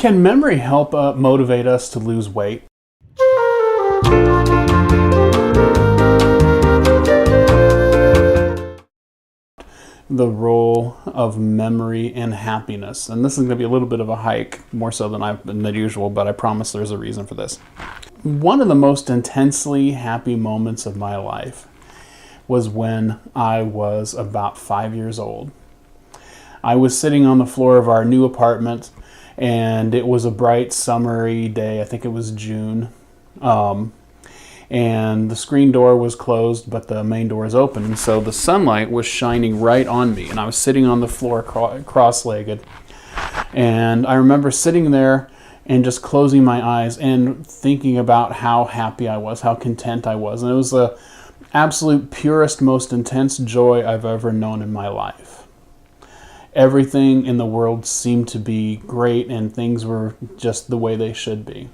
Can memory help motivate us to lose weight? The role of memory in happiness. And this is going to be a little bit of a hike, more so than usual, but I promise there's a reason for this. One of the most intensely happy moments of my life was when I was about 5 years old. I was sitting on the floor of our new apartment, and it was a bright summery day. I think it was June. And the screen door was closed, but the main door is open. And so the sunlight was shining right on me, and I was sitting on the floor cross-legged. And I remember sitting there and just closing my eyes and thinking about how happy I was, how content I was. And it was the absolute purest, most intense joy I've ever known in my life. Everything in the world seemed to be great, and things were just the way they should be.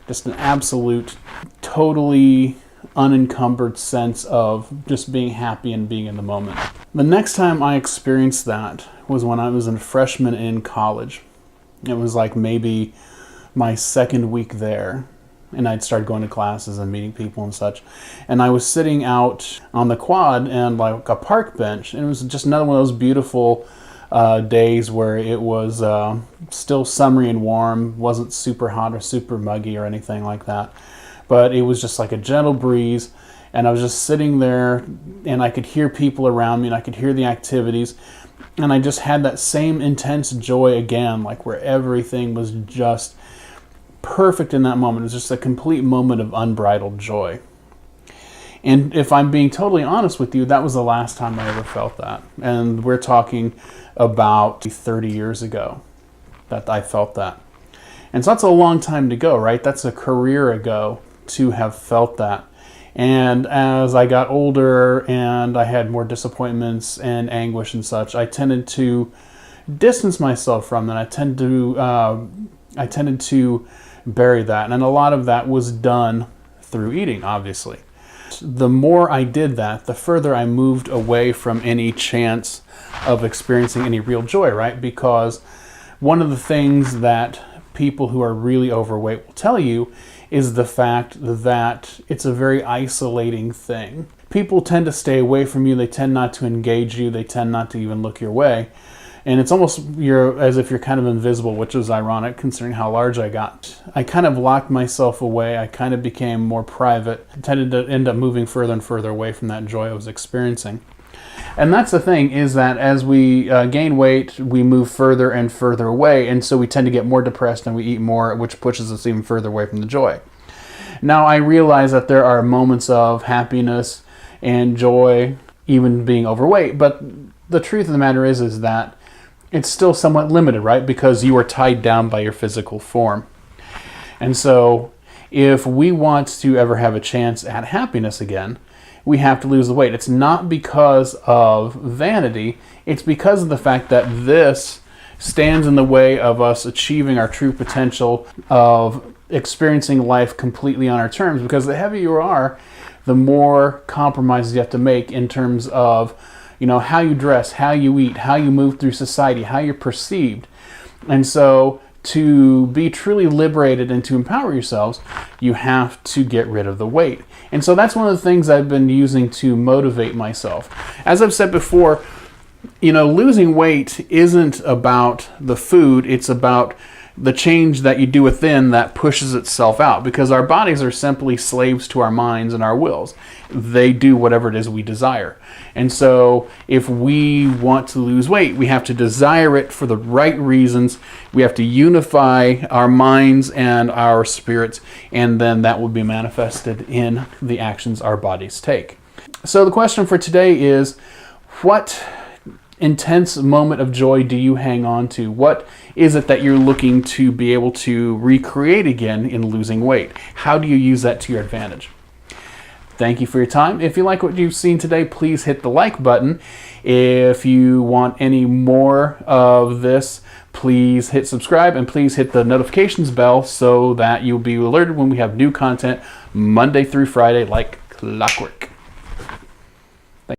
Just an absolute, totally unencumbered sense of just being happy and being in the moment. The next time I experienced that was when I was a freshman in college. It was like maybe my second week there, and I'd started going to classes and meeting people and such. And I was sitting out on the quad and like a park bench, and it was just another one of those beautiful days where it was still summery and warm, wasn't super hot or super muggy or anything like that, but it was just like a gentle breeze, and I was just sitting there, and I could hear people around me, and I could hear the activities, and I just had that same intense joy again, like where everything was just perfect in that moment. It was just a complete moment of unbridled joy. And if I'm being totally honest with you, that was the last time I ever felt that. And we're talking about 30 years ago that I felt that. And so that's a long time to go, right? That's a career ago to have felt that. And as I got older and I had more disappointments and anguish and such, I tended to distance myself from that. I tended to bury that. And a lot of that was done through eating, obviously. The more I did that, the further I moved away from any chance of experiencing any real joy, right? Because one of the things that people who are really overweight will tell you is the fact that it's a very isolating thing. People tend to stay away from you, they tend not to engage you, they tend not to even look your way. And it's almost as if you're kind of invisible, which is ironic considering how large I got. I kind of locked myself away. I kind of became more private. I tended to end up moving further and further away from that joy I was experiencing. And that's the thing, is that as we gain weight, we move further and further away. And so we tend to get more depressed and we eat more, which pushes us even further away from the joy. Now I realize that there are moments of happiness and joy, even being overweight. But the truth of the matter is that it's still somewhat limited, right? Because you are tied down by your physical form. And so if we want to ever have a chance at happiness again, we have to lose the weight. It's not because of vanity. It's because of the fact that this stands in the way of us achieving our true potential of experiencing life completely on our terms. Because the heavier you are, the more compromises you have to make in terms of how you dress, how you eat, how you move through society, how you're perceived. And so to be truly liberated and to empower yourselves, you have to get rid of the weight. And so that's one of the things I've been using to motivate myself. As I've said before, losing weight isn't about the food, it's about the change that you do within that pushes itself out, because our bodies are simply slaves to our minds and our wills. They do whatever it is we desire. And so if we want to lose weight, we have to desire it for the right reasons. We have to unify our minds and our spirits, and then that will be manifested in the actions our bodies take. So the question for today is, what intense moment of joy do you hang on to? What is it that you're looking to be able to recreate again in losing weight? How do you use that to your advantage? Thank you for your time. If you like what you've seen today, please hit the like button. If you want any more of this, please hit subscribe, and please hit the notifications bell so that you'll be alerted when we have new content Monday through Friday like clockwork.